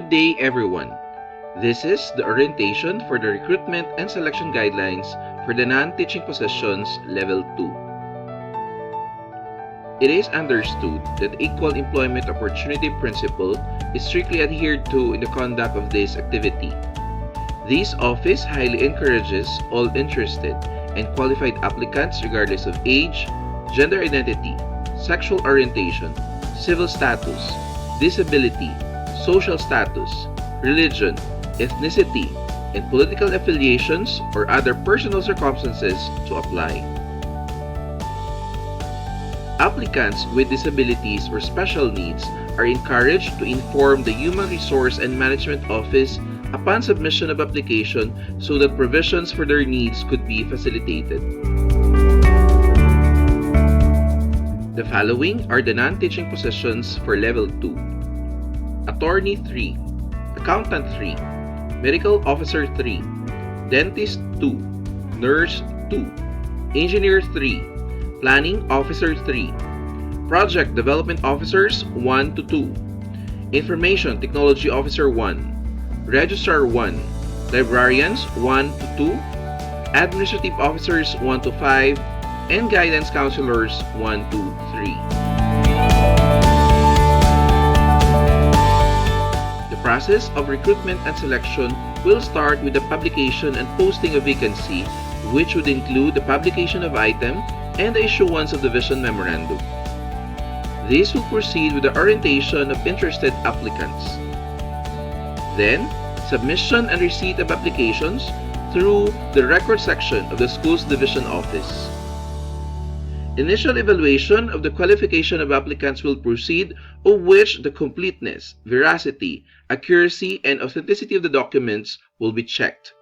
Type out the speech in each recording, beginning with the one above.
Good day, everyone. This is the orientation for the recruitment and selection guidelines for the non-teaching positions Level 2. It is understood that the Equal Employment Opportunity Principle is strictly adhered to in the conduct of this activity. This office highly encourages all interested and qualified applicants regardless of age, gender identity, sexual orientation, civil status, disability, social status, religion, ethnicity, and political affiliations or other personal circumstances to apply. Applicants with disabilities or special needs are encouraged to inform the Human Resource and Management Office upon submission of application so that provisions for their needs could be facilitated. The following are the non-teaching positions for Level 2. Attorney 3, Accountant 3, Medical Officer 3, Dentist 2, Nurse 2, Engineer 3, Planning Officer 3, Project Development Officers 1 to 2, Information Technology Officer 1, Registrar 1, Librarians 1 to 2, Administrative Officers 1 to 5, and Guidance Counselors 1 to 3. The process of recruitment and selection will start with the publication and posting of vacancy, which would include the publication of item and the issuance of the vision memorandum. This will proceed with the orientation of interested applicants. Then, submission and receipt of applications through the record section of the school's division office. Initial evaluation of the qualification of applicants will proceed, of which the completeness, veracity, accuracy, and authenticity of the documents will be checked.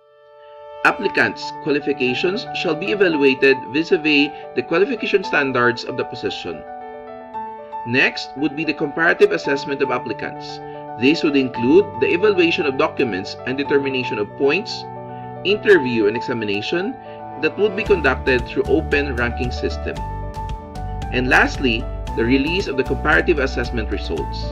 Applicants' qualifications shall be evaluated vis-a-vis the qualification standards of the position. Next would be the comparative assessment of applicants. This would include the evaluation of documents and determination of points, interview and examination that would be conducted through open ranking system. And lastly, the release of the comparative assessment results.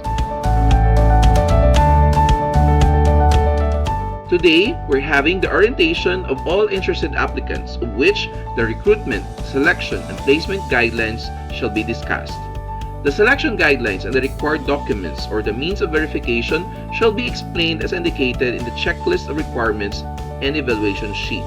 Today, we're having the orientation of all interested applicants, of which the recruitment, selection, and placement guidelines shall be discussed. The selection guidelines and the required documents or the means of verification shall be explained as indicated in the checklist of requirements and evaluation sheet.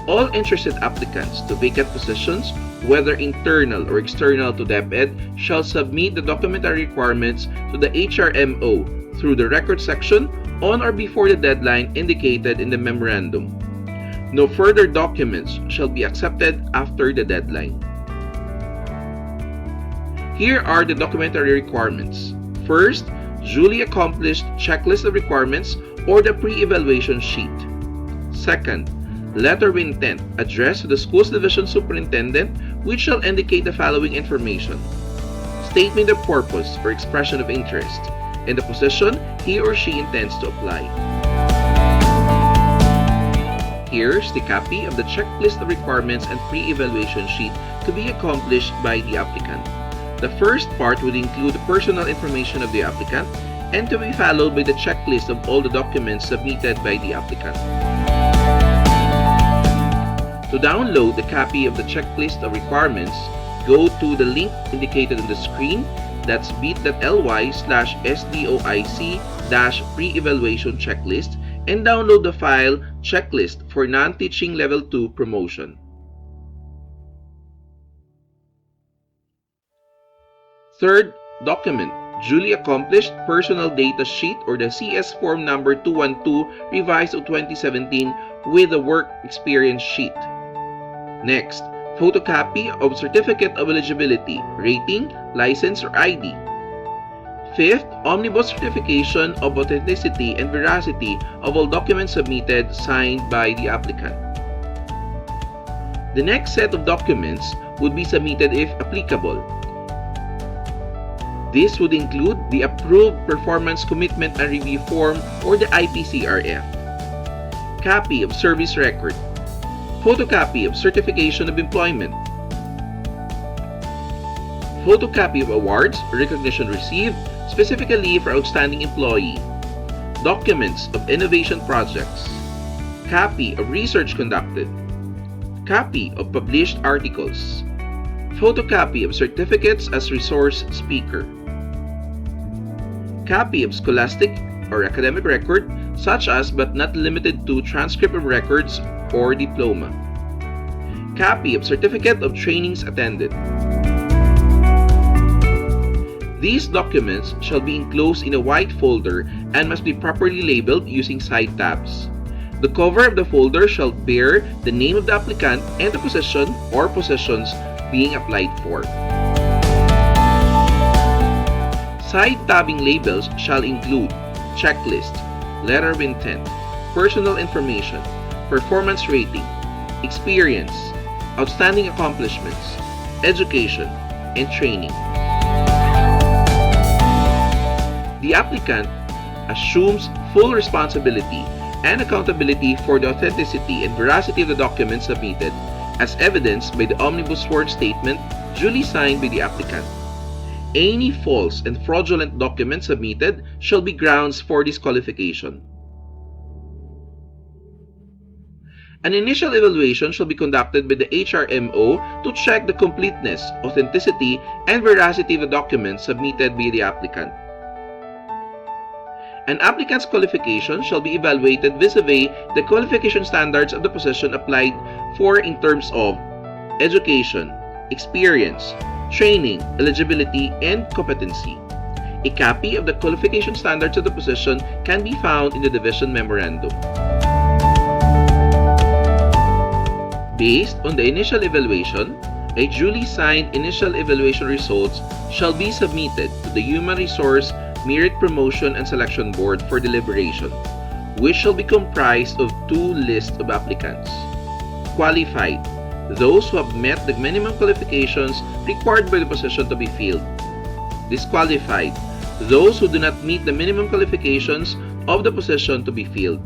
All interested applicants to vacant positions, whether internal or external to DepEd, shall submit the documentary requirements to the HRMO through the record section on or before the deadline indicated in the memorandum. No further documents shall be accepted after the deadline. Here are the documentary requirements. First, duly accomplished checklist of requirements or the pre-evaluation sheet. Second, letter of intent addressed to the school's division superintendent, which shall indicate the following information: statement of purpose or expression of interest, and the position he or she intends to apply. Here's the copy of the checklist of requirements and pre-evaluation sheet to be accomplished by the applicant. The first part would include the personal information of the applicant and to be followed by the checklist of all the documents submitted by the applicant. To download the copy of the checklist of requirements, go to the link indicated on the screen. That's bit.ly/SDOIC-pre-evaluation checklist and download the file checklist for non-teaching level 2 promotion. Third document, duly accomplished personal data sheet or the CS form number 212 revised of 2017 with the work experience sheet. Next, photocopy of certificate of eligibility, rating, license, or ID. Fifth, omnibus certification of authenticity and veracity of all documents submitted signed by the applicant. The next set of documents would be submitted if applicable. This would include the Approved Performance Commitment and Review Form or the IPCRF, copy of service record, photocopy of certification of employment, photocopy of awards, recognition received, specifically for outstanding employee, documents of innovation projects, copy of research conducted, copy of published articles, photocopy of certificates as resource speaker, copy of scholastic or academic record such as but not limited to transcript of records or diploma, copy of certificate of trainings attended. These documents shall be enclosed in a white folder and must be properly labeled using side tabs. The cover of the folder shall bear the name of the applicant and the position or positions being applied for. Side tabbing labels shall include checklist, letter of intent, personal information, performance rating, experience, outstanding accomplishments, education, and training. The applicant assumes full responsibility and accountability for the authenticity and veracity of the documents submitted, as evidenced by the omnibus word statement duly signed by the applicant. Any false and fraudulent documents submitted shall be grounds for disqualification. An initial evaluation shall be conducted by the HRMO to check the completeness, authenticity, and veracity of the documents submitted by the applicant. An applicant's qualification shall be evaluated vis-a-vis the qualification standards of the position applied for in terms of education, experience, training, eligibility, and competency. A copy of the qualification standards of the position can be found in the division memorandum. Based on the initial evaluation, a duly signed initial evaluation results shall be submitted to the Human Resource Merit Promotion and Selection Board for deliberation, which shall be comprised of two lists of applicants. Qualified, those who have met the minimum qualifications required by the position to be filled. Disqualified, those who do not meet the minimum qualifications of the position to be filled.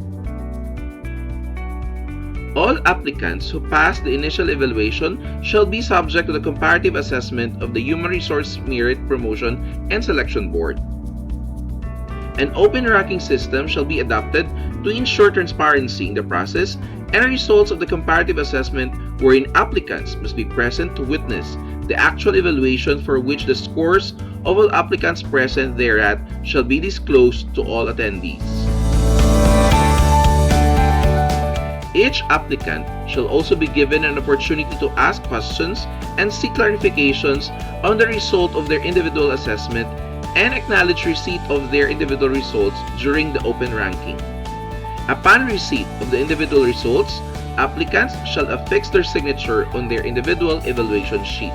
All applicants who pass the initial evaluation shall be subject to the comparative assessment of the Human Resource Merit Promotion and Selection Board. An open ranking system shall be adopted to ensure transparency in the process and results of the comparative assessment wherein applicants must be present to witness the actual evaluation for which the scores of all applicants present thereat shall be disclosed to all attendees. Each applicant shall also be given an opportunity to ask questions and seek clarifications on the result of their individual assessment and acknowledge receipt of their individual results during the open ranking. Upon receipt of the individual results, applicants shall affix their signature on their individual evaluation sheet.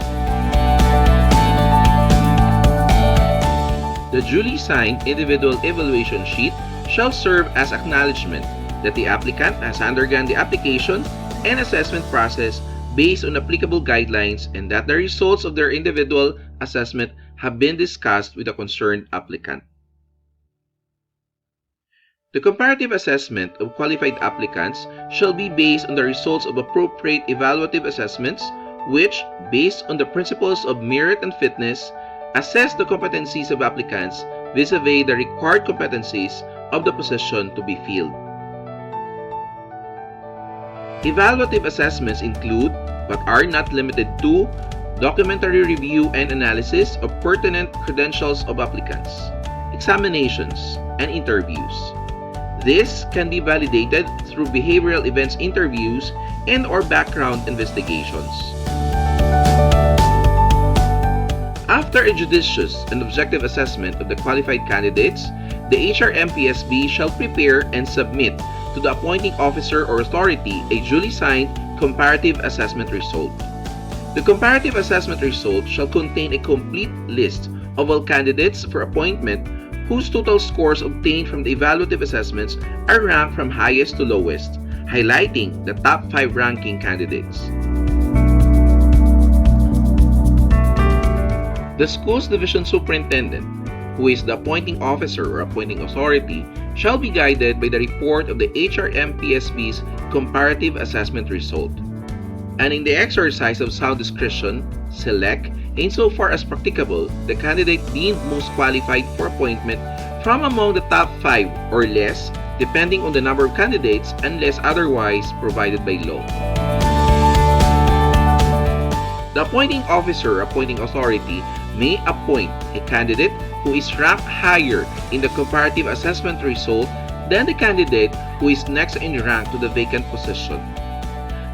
The duly signed individual evaluation sheet shall serve as acknowledgement that the applicant has undergone the application and assessment process based on applicable guidelines and that the results of their individual assessment have been discussed with the concerned applicant. The comparative assessment of qualified applicants shall be based on the results of appropriate evaluative assessments which, based on the principles of merit and fitness, assess the competencies of applicants vis-a-vis the required competencies of the position to be filled. Evaluative assessments include, but are not limited to, documentary review and analysis of pertinent credentials of applicants, examinations, and interviews. This can be validated through behavioral events interviews and/or background investigations. After a judicious and objective assessment of the qualified candidates, the HRMPSB shall prepare and submit to the appointing officer or authority a duly signed comparative assessment result. The comparative assessment result shall contain a complete list of all candidates for appointment whose total scores obtained from the evaluative assessments are ranked from highest to lowest, highlighting the top 5 ranking candidates. The school's division superintendent, who is the appointing officer or appointing authority, shall be guided by the report of the HRMPSB's comparative assessment result, and in the exercise of sound discretion, select insofar as practicable, the candidate deemed most qualified for appointment from among the top 5 or less, depending on the number of candidates unless otherwise provided by law. The appointing officer or appointing authority may appoint a candidate who is ranked higher in the comparative assessment result than the candidate who is next in rank to the vacant position.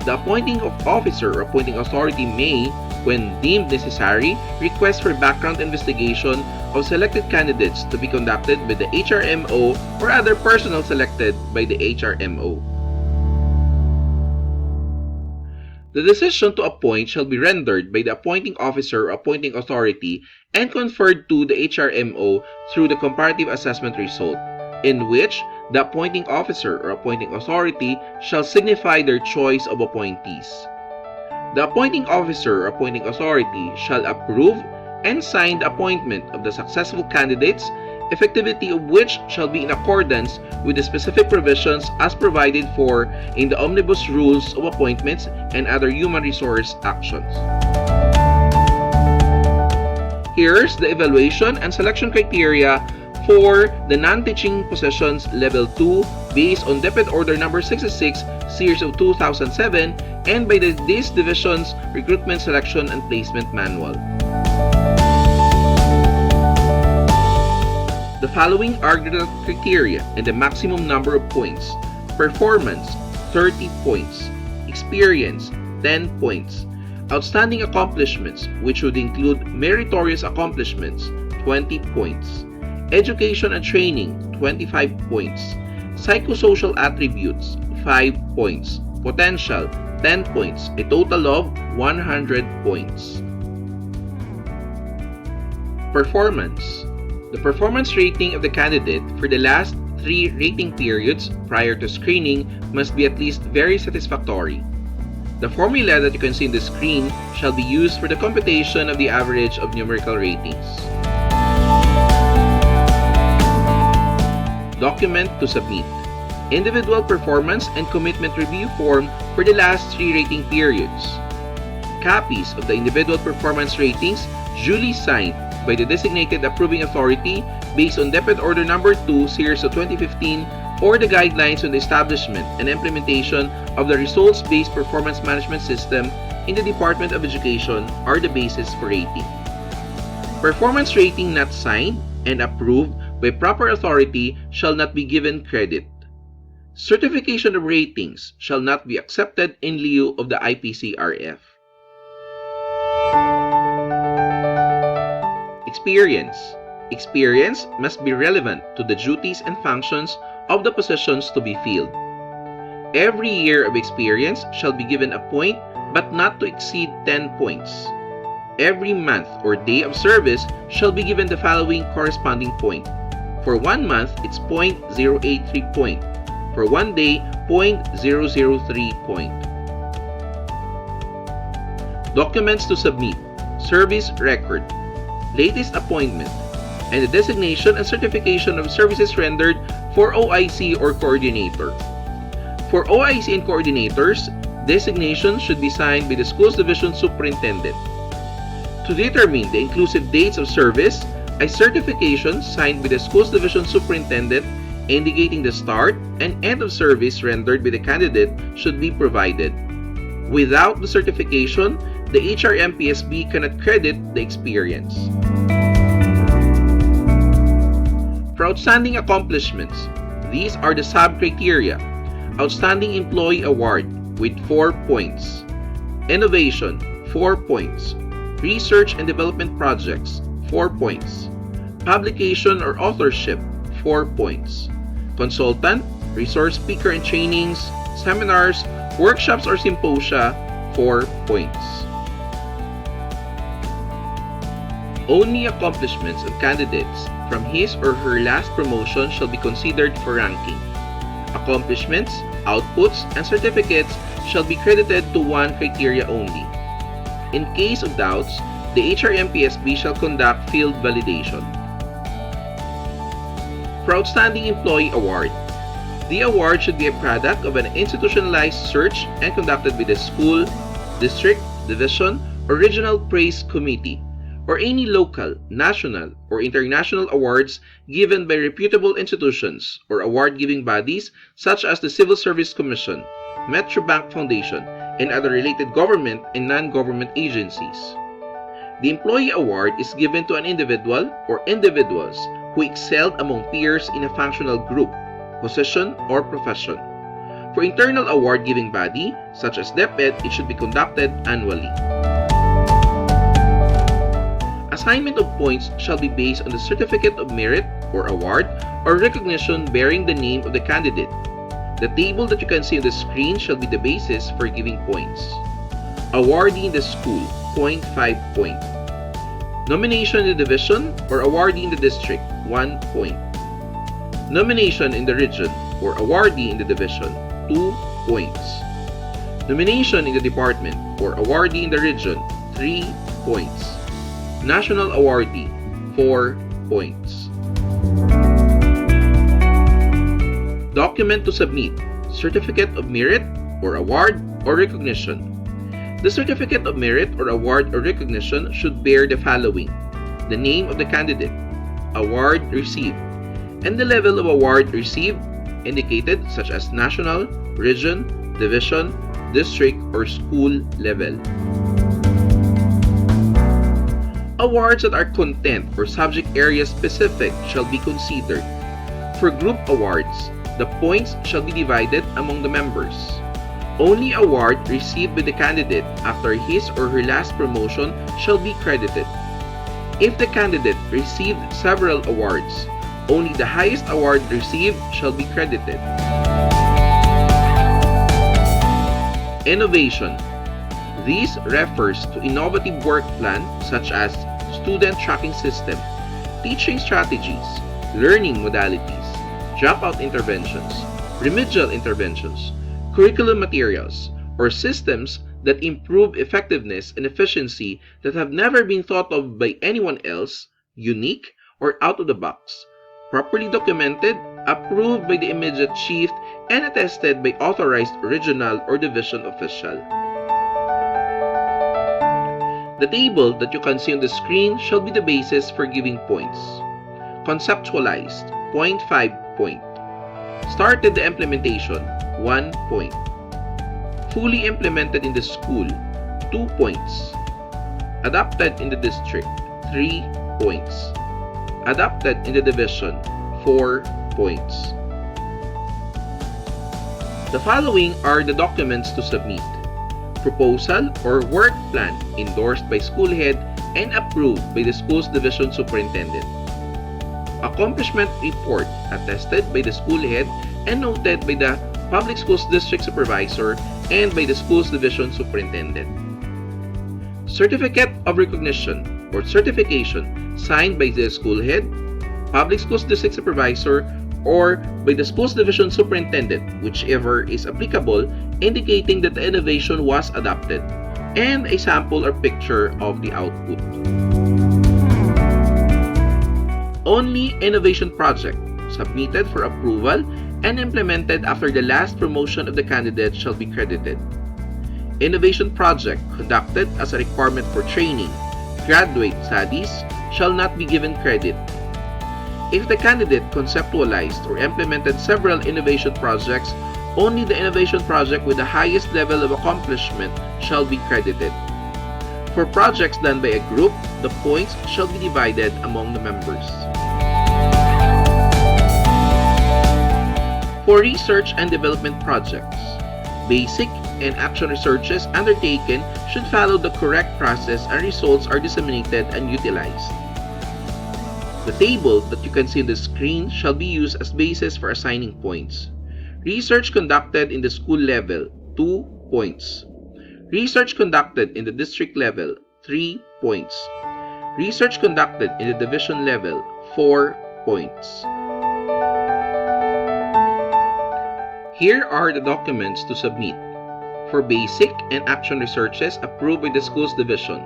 The appointing officer or appointing authority may, when deemed necessary, request for background investigation of selected candidates to be conducted by the HRMO or other personnel selected by the HRMO. The decision to appoint shall be rendered by the appointing officer or appointing authority and conferred to the HRMO through the comparative assessment result, in which the appointing officer or appointing authority shall signify their choice of appointees. The appointing officer or appointing authority shall approve and sign the appointment of the successful candidates, effectivity of which shall be in accordance with the specific provisions as provided for in the Omnibus Rules of Appointments and other human resource actions. Here's the evaluation and selection criteria for the non-teaching positions Level 2 based on DepEd Order Number 66, Series of 2007 and by this Division's Recruitment Selection and Placement Manual. The following are the criteria and the maximum number of points. Performance, 30 points. Experience, 10 points. Outstanding accomplishments, which would include meritorious accomplishments, 20 points. Education and training, 25 points. Psychosocial attributes, 5 points. Potential, 10 points. A total of 100 points. Performance. The performance rating of the candidate for the last 3 rating periods prior to screening must be at least very satisfactory. The formula that you can see in the screen shall be used for the computation of the average of numerical ratings. Document to submit. Individual performance and commitment review form for the last 3 rating periods. Copies of the individual performance ratings duly signed by the designated approving authority based on DepEd Order Number 2, Series of 2015 or the guidelines on the establishment and implementation of the results-based performance management system in the Department of Education are the basis for rating. Performance rating not signed and approved by proper authority shall not be given credit. Certification of ratings shall not be accepted in lieu of the IPCRF. Experience. Experience must be relevant to the duties and functions of the positions to be filled. Every year of experience shall be given a point but not to exceed 10 points. Every month or day of service shall be given the following corresponding point. For 1 month, it's 0.083 point. For 1 day, 0.003 point. Documents to submit. Service record. Latest appointment, and the designation and certification of services rendered for OIC or coordinator. For OIC and coordinators, designation should be signed by the school's division superintendent. To determine the inclusive dates of service, a certification signed by the school's division superintendent indicating the start and end of service rendered by the candidate should be provided. Without the certification, the HRMPSB cannot credit the experience. For outstanding accomplishments, these are the sub-criteria. Outstanding Employee Award with 4 points. Innovation, 4 points. Research and Development Projects, 4 points. Publication or Authorship, 4 points. Consultant, Resource Speaker and Trainings, Seminars, Workshops or Symposia, 4 points. Only accomplishments of candidates from his or her last promotion shall be considered for ranking. Accomplishments, outputs, and certificates shall be credited to 1 criteria only. In case of doubts, the HRMPSB shall conduct field validation. For Outstanding Employee Award, the award should be a product of an institutionalized search and conducted by the school, district, division, or regional praise committee or any local, national, or international awards given by reputable institutions or award-giving bodies such as the Civil Service Commission, Metrobank Foundation, and other related government and non-government agencies. The Employee Award is given to an individual or individuals who excelled among peers in a functional group, position, or profession. For internal award-giving body, such as DepEd, it should be conducted annually. Assignment of points shall be based on the Certificate of Merit or award or recognition bearing the name of the candidate. The table that you can see on the screen shall be the basis for giving points. Awardee in the school, 0.5 point. Nomination in the division or awardee in the district, 1 point. Nomination in the region or awardee in the division, 2 points. Nomination in the department or awardee in the region, 3 points. National awardee, 4 points. Document to submit, Certificate of Merit or Award or Recognition. The Certificate of Merit or Award or Recognition should bear the following: the name of the candidate, award received, and the level of award received indicated such as national, region, division, district, or school level. Awards that are content or subject area specific shall be considered. For group awards, the points shall be divided among the members. Only award received by the candidate after his or her last promotion shall be credited. If the candidate received several awards, only the highest award received shall be credited. Innovation. This refers to innovative work plan such as student tracking system, teaching strategies, learning modalities, dropout interventions, remedial interventions, curriculum materials, or systems that improve effectiveness and efficiency that have never been thought of by anyone else, unique, or out of the box, properly documented, approved by the immediate chief, and attested by authorized regional or division official. The table that you can see on the screen shall be the basis for giving points. Conceptualized, 0.5 point. Started the implementation, 1 point. Fully implemented in the school, 2 points. Adopted in the district, 3 points. Adopted in the division, 4 points. The following are the documents to submit. Proposal or work plan endorsed by school head and approved by the school's division superintendent. Accomplishment report attested by the school head and noted by the public schools district supervisor and by the school's division superintendent. Certificate of recognition or certification signed by the school head, public schools district supervisor, or by the school's division superintendent, whichever is applicable, indicating that the innovation was adopted, and a sample or picture of the output. Only innovation project submitted for approval and implemented after the last promotion of the candidate shall be credited. Innovation project conducted as a requirement for training, graduate studies shall not be given credit. If the candidate conceptualized or implemented several innovation projects, only the innovation project with the highest level of accomplishment shall be credited. For projects done by a group, the points shall be divided among the members. For research and development projects, basic and action researches undertaken should follow the correct process and results are disseminated and utilized. The table that you can see on the screen shall be used as basis for assigning points. Research conducted in the school level, 2 points. Research conducted in the district level, 3 points. Research conducted in the division level, 4 points. Here are the documents to submit. For basic and action researches approved by the school's division.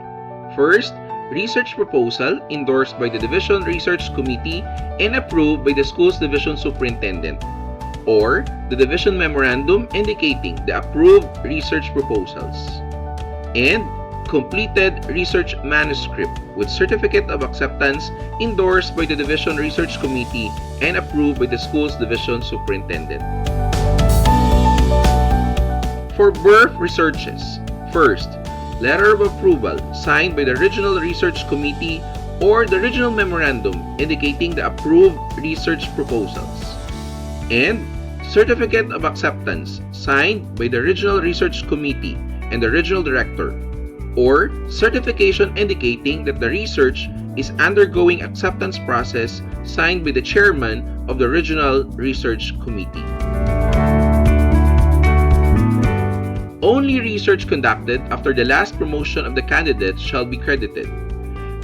First, research proposal endorsed by the Division Research Committee and approved by the school's division superintendent, or the division memorandum indicating the approved research proposals. And completed research manuscript with certificate of acceptance endorsed by the Division Research Committee and approved by the school's division superintendent. For birth researches, first, letter of approval signed by the Regional Research Committee or the Regional Memorandum indicating the approved research proposals, and certificate of acceptance signed by the Regional Research Committee and the Regional Director, or certification indicating that the research is undergoing acceptance process signed by the Chairman of the Regional Research Committee. Only research conducted after the last promotion of the candidate shall be credited.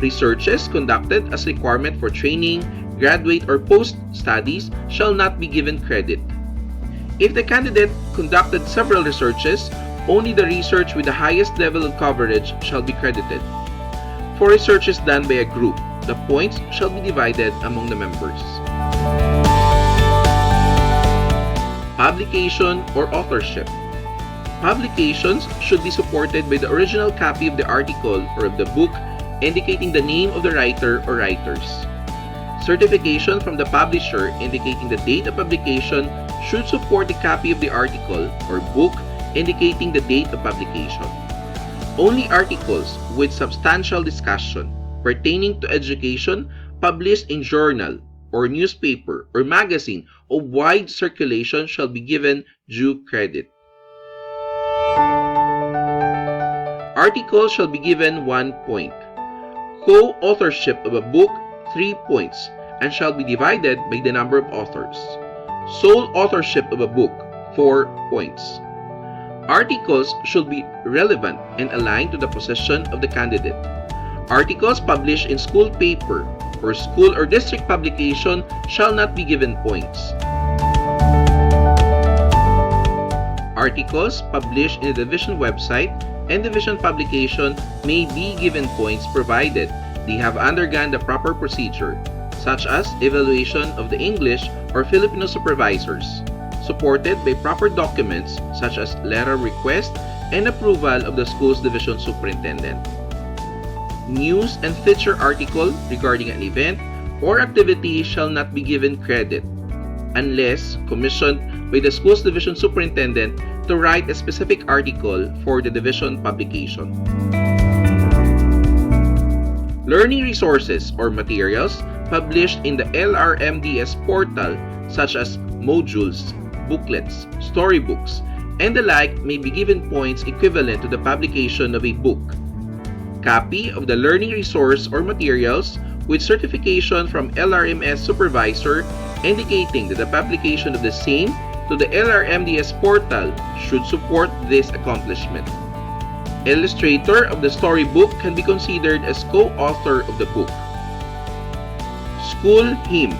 Researches conducted as requirement for training, graduate, or post-studies shall not be given credit. If the candidate conducted several researches, only the research with the highest level of coverage shall be credited. For researches done by a group, the points shall be divided among the members. Publication or authorship. Publications should be supported by the original copy of the article or of the book indicating the name of the writer or writers. Certification from the publisher indicating the date of publication should support the copy of the article or book indicating the date of publication. Only articles with substantial discussion pertaining to education published in journal or newspaper or magazine of wide circulation shall be given due credit. Articles shall be given 1 point. Co-authorship of a book 3 points and shall be divided by the number of authors. Sole authorship of a book 4 points. Articles should be relevant and aligned to the position of the candidate. Articles published in school paper or school or district publication shall not be given points. Articles published in the division website and division publication may be given points provided they have undergone the proper procedure, such as evaluation of the English or Filipino supervisors, supported by proper documents such as letter request and approval of the school's division superintendent. News and feature article regarding an event or activity shall not be given credit unless commissioned by the school's division superintendent to write a specific article for the division publication. Learning resources or materials published in the LRMDS portal such as modules, booklets, storybooks, and the like may be given points equivalent to the publication of a book. Copy of the learning resource or materials with certification from LRMS supervisor indicating that the publication of the same to the LRMDS portal should support this accomplishment. Illustrator of the storybook can be considered as co-author of the book. School hymn,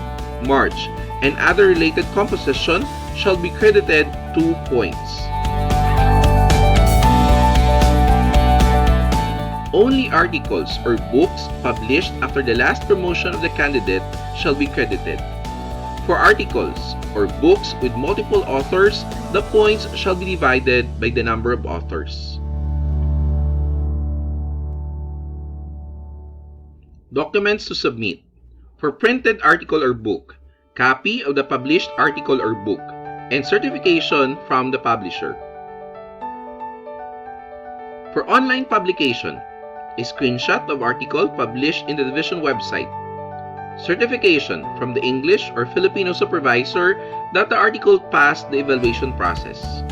march, and other related composition shall be credited 2 points. Only articles or books published after the last promotion of the candidate shall be credited. For articles or books with multiple authors, the points shall be divided by the number of authors. Documents to submit. For printed article or book, copy of the published article or book, and certification from the publisher. For online publication, a screenshot of article published in the division website, certification from the English or Filipino supervisor that the article passed the evaluation process,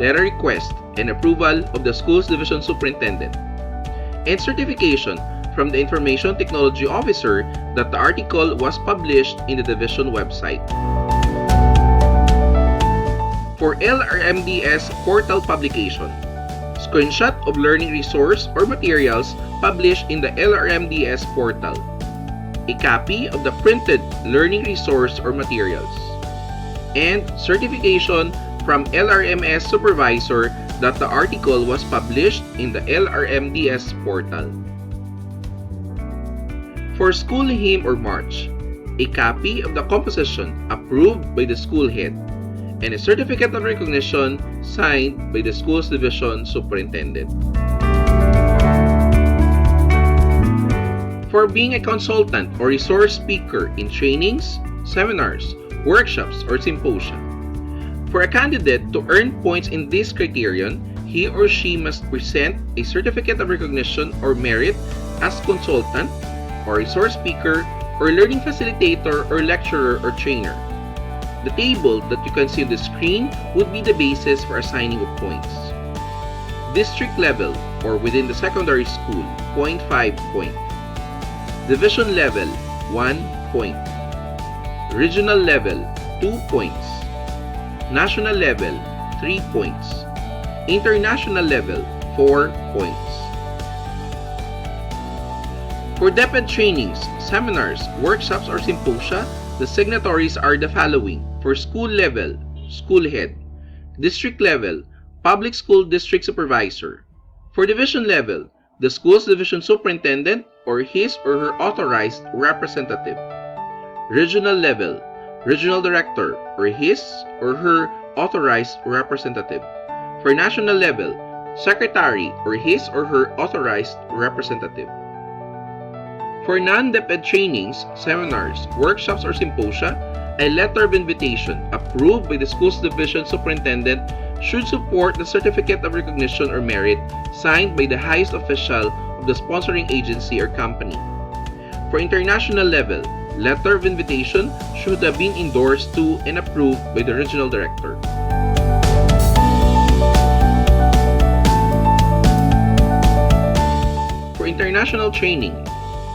letter request and approval of the school's division superintendent, and certification from the information technology officer that the article was published in the division website. For LRMDS portal publication, screenshot of learning resource or materials published in the LRMDS portal, a copy of the printed learning resource or materials, and certification from LRMS supervisor that the article was published in the LRMDS portal. For school hymn or march, a copy of the composition approved by the school head, and a certificate of recognition signed by the school's division superintendent. For being a consultant or resource speaker in trainings, seminars, workshops, or symposia. For a candidate to earn points in this criterion, he or she must present a certificate of recognition or merit as consultant or resource speaker or learning facilitator or lecturer or trainer. The table that you can see on the screen would be the basis for assigning of points. District level or within the secondary school, 0.5 point. Division level, 1 point. Regional level, 2 points. National level, 3 points. International level, 4 points. For DepEd trainings, seminars, workshops, or symposia, the signatories are the following. For school level, school head. District level, public school district supervisor. For division level, the school's division superintendent or his or her authorized representative. Regional level, regional director or his or her authorized representative. For national level, secretary or his or her authorized representative. For non-DepEd trainings, seminars, workshops, or symposia, a letter of invitation approved by the school's division superintendent should support the certificate of recognition or merit signed by the highest official of the sponsoring agency or company. For international level, letter of invitation should have been endorsed to and approved by the regional director. For international training,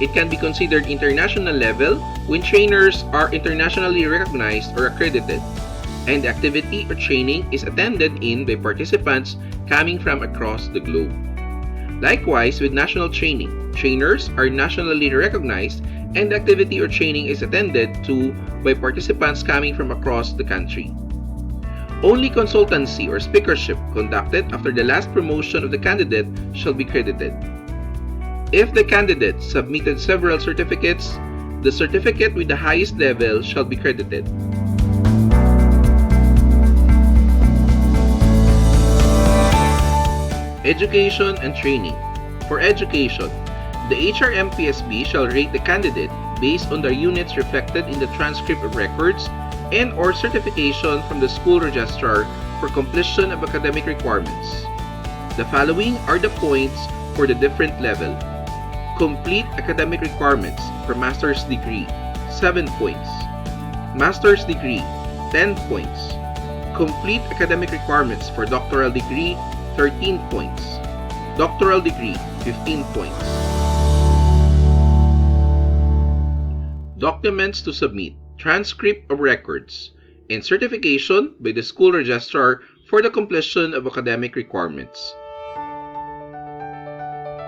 it can be considered international level when trainers are internationally recognized or accredited, and the activity or training is attended in by participants coming from across the globe. Likewise, with national training, trainers are nationally recognized and the activity or training is attended to by participants coming from across the country. Only consultancy or speakership conducted after the last promotion of the candidate shall be credited. If the candidate submitted several certificates, the certificate with the highest level shall be credited. Education and training. For education, the HRM-PSB shall rate the candidate based on the units reflected in the transcript of records and or certification from the school registrar for completion of academic requirements. The following are the points for the different level. Complete academic requirements for master's degree, 7 points. Master's degree, 10 points. Complete academic requirements for doctoral degree, 13 points. Doctoral degree, 15 points. Documents to submit, transcript of records, and certification by the school registrar for the completion of academic requirements.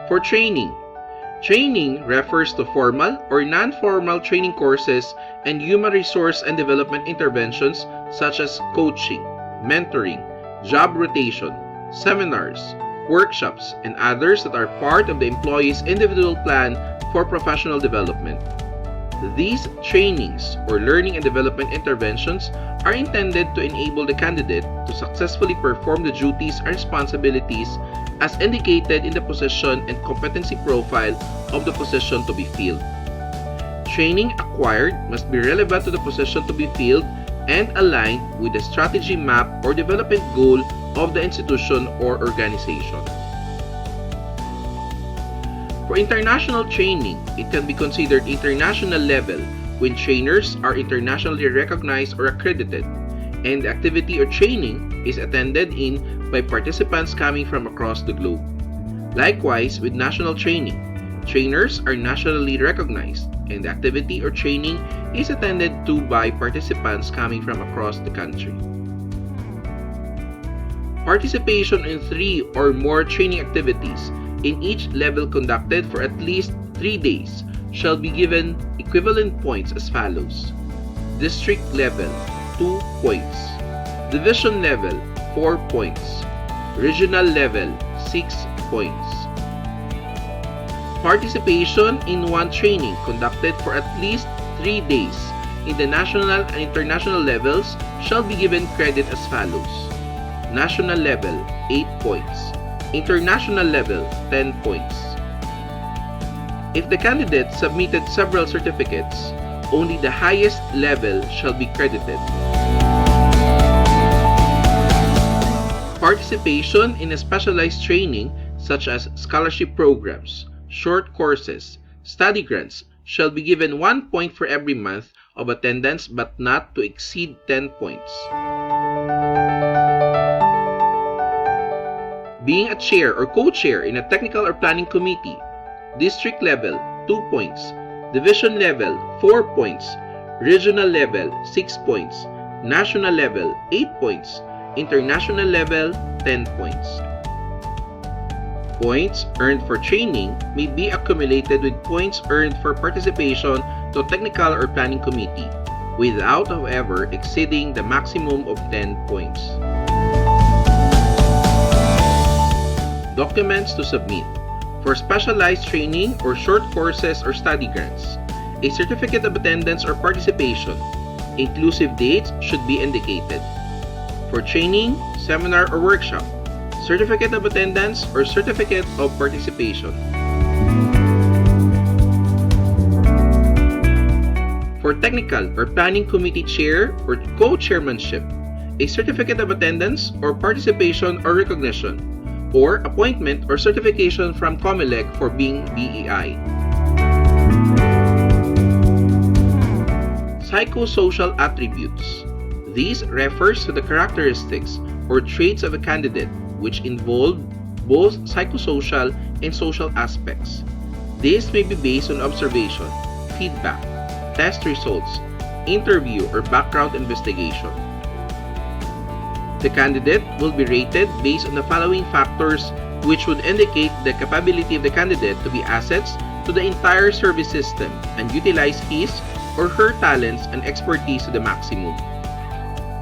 For training, training refers to formal or non-formal training courses and human resource and development interventions such as coaching, mentoring, job rotation, seminars, workshops, and others that are part of the employee's individual plan for professional development. These trainings or learning and development interventions are intended to enable the candidate to successfully perform the duties and responsibilities as indicated in the position and competency profile of the position to be filled. Training acquired must be relevant to the position to be filled and aligned with the strategy map or development goal of the institution or organization. For international training, it can be considered international level when trainers are internationally recognized or accredited, and the activity or training is attended in by participants coming from across the globe. Likewise, with national training, trainers are nationally recognized, and the activity or training is attended to by participants coming from across the country. Participation in 3 or more training activities in each level conducted for at least 3 days shall be given equivalent points as follows. District level, 2 points. Division level, 4 points. Regional level, 6 points. Participation in 1 training conducted for at least 3 days in the national and international levels shall be given credit as follows. National level, 8 points. International level, 10 points. If the candidate submitted several certificates, only the highest level shall be credited. Participation in a specialized training such as scholarship programs, short courses, study grants shall be given 1 point for every month of attendance but not to exceed 10 points. Being a chair or co-chair in a technical or planning committee, district level 2 points, division level 4 points, regional level 6 points, national level 8 points, international level 10 points. Points earned for training may be accumulated with points earned for participation to technical or planning committee, without, however, exceeding the maximum of 10 points. Documents to submit. For specialized training or short courses or study grants, a certificate of attendance or participation, inclusive dates should be indicated. For training, seminar or workshop, certificate of attendance or certificate of participation. For technical or planning committee chair or co-chairmanship, a certificate of attendance or participation or recognition, or appointment or certification from COMELEC for being BEI. Psychosocial attributes. These refers to the characteristics or traits of a candidate which involve both psychosocial and social aspects. This may be based on observation, feedback, test results, interview, or background investigation. The candidate will be rated based on the following factors which would indicate the capability of the candidate to be assets to the entire service system and utilize his or her talents and expertise to the maximum.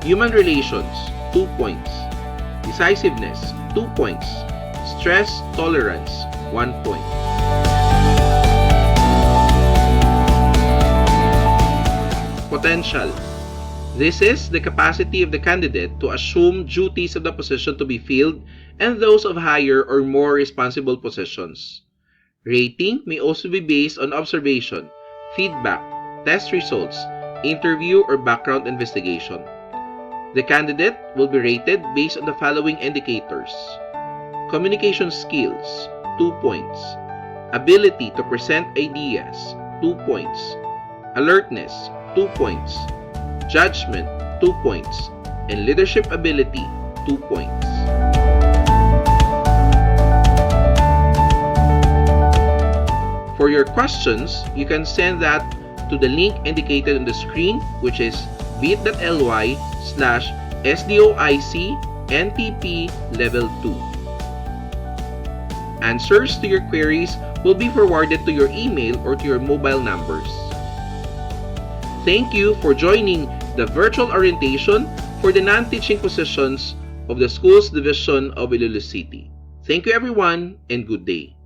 Human relations, 2 points. Decisiveness, 2 points. Stress tolerance, 1 point. Potential. This is the capacity of the candidate to assume duties of the position to be filled and those of higher or more responsible positions. Rating may also be based on observation, feedback, test results, interview, or background investigation. The candidate will be rated based on the following indicators. Communication skills, 2 points. Ability to present ideas, 2 points. Alertness, 2 points. Judgment, 2 points. And leadership ability, 2 points. For your questions, you can send that to the link indicated on the screen, which is bit.ly/SDOIC-NTP Level 2. Answers to your queries will be forwarded to your email or to your mobile numbers. Thank you for joining the virtual orientation for the non-teaching positions of the Schools Division of Iloilo City. Thank you everyone and good day.